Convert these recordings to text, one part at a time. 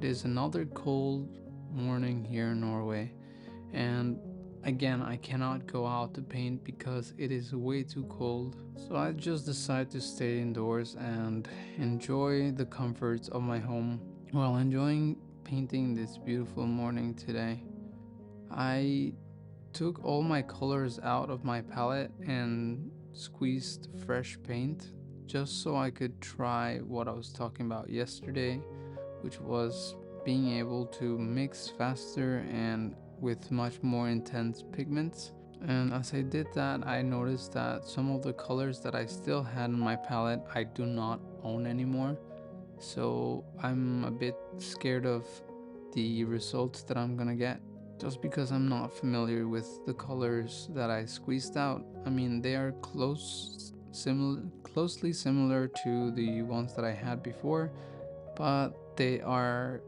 It is another cold morning here in Norway, and again, I cannot go out to paint because it is way too cold. So I just decided to stay indoors and enjoy the comforts of my home while enjoying painting this beautiful morning today. I took all my colors out of my palette and squeezed fresh paint just so I could try what I was talking about yesterday, which was being able to mix faster and with much more intense pigments. And as I did that, I noticed that some of the colors that I still had in my palette I do not own anymore. So I'm a bit scared of the results that I'm gonna get just because I'm not familiar with the colors that I squeezed out. I mean, they are closely similar to the ones that I had before, but they are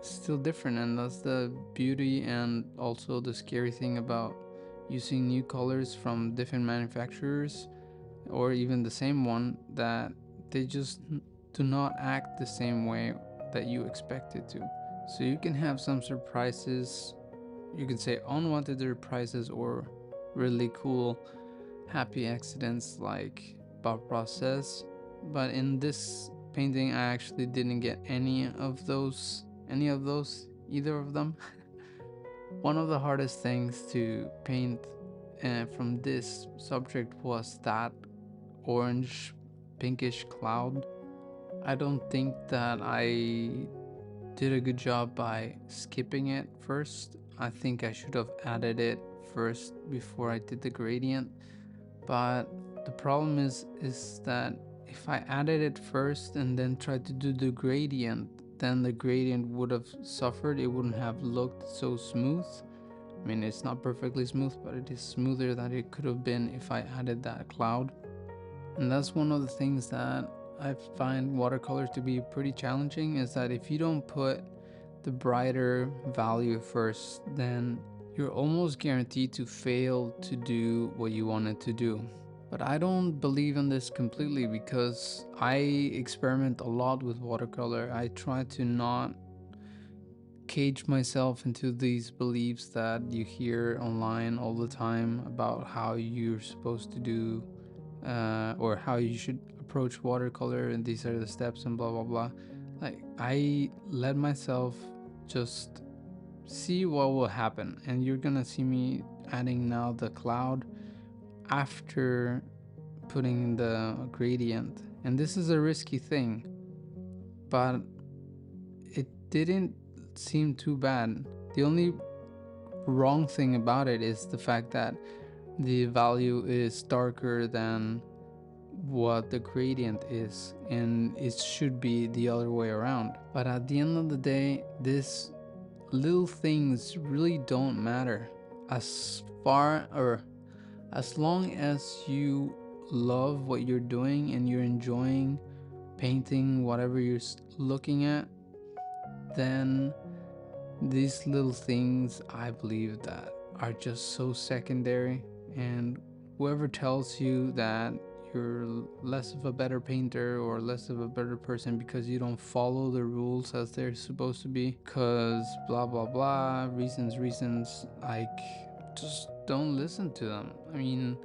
still different, and that's the beauty and also the scary thing about using new colors from different manufacturers or even the same one, that they just do not act the same way that you expect it to. So you can have some surprises, you can say unwanted surprises, or really cool happy accidents like Bob Ross says. But in this painting, I actually didn't get either of them. One of the hardest things to paint from this subject was that orange pinkish cloud. I don't think that I did a good job by skipping it first. I think I should have added it first before I did the gradient. But the problem is that if I added it first and then tried to do the gradient, then the gradient would have suffered. It wouldn't have looked so smooth. I mean, it's not perfectly smooth, but it is smoother than it could have been if I added that cloud. And that's one of the things that I find watercolor to be pretty challenging, is that if you don't put the brighter value first, then you're almost guaranteed to fail to do what you wanted to do. But I don't believe in this completely because I experiment a lot with watercolor. I try to not cage myself into these beliefs that you hear online all the time about how you're supposed to do or how you should approach watercolor, and these are the steps and blah blah blah. Like, I let myself just see what will happen, and you're gonna see me adding now the cloud after putting the gradient. And this is a risky thing, but it didn't seem too bad. The only wrong thing about it is the fact that the value is darker than what the gradient is, and it should be the other way around. But at the end of the day, these little things really don't matter as far or as long as you love what you're doing and you're enjoying painting whatever you're looking at. Then these little things, I believe, that are just so secondary. And whoever tells you that you're less of a better painter or less of a better person because you don't follow the rules as they're supposed to be, because blah blah blah, reasons, like, just don't listen to them. I mean,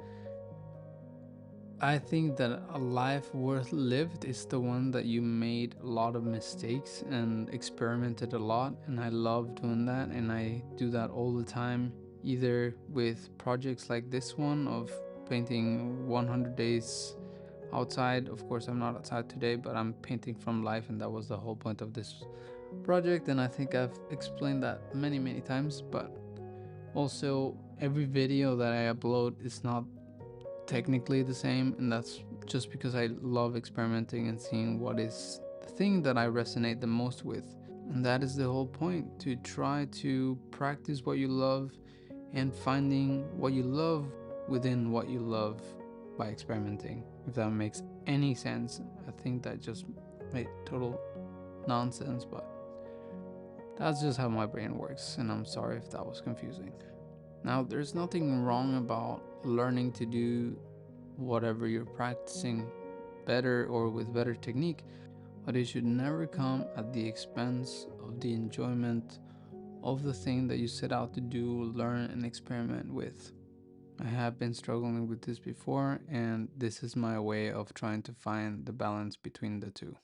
I think that a life worth lived is the one that you made a lot of mistakes and experimented a lot, and I love doing that, and I do that all the time, either with projects like this one of painting 100 days outside. Of course, I'm not outside today, but I'm painting from life, and that was the whole point of this project, and I think I've explained that many times. But also, every video that I upload is not technically the same, and that's just because I love experimenting and seeing what is the thing that I resonate the most with. And that is the whole point, to try to practice what you love and finding what you love within what you love by experimenting, if that makes any sense. I think that just made total nonsense, but that's just how my brain works, and I'm sorry if that was confusing. Now, there's nothing wrong about learning to do whatever you're practicing better or with better technique, but it should never come at the expense of the enjoyment of the thing that you set out to do, learn, and experiment with. I have been struggling with this before, and this is my way of trying to find the balance between the two.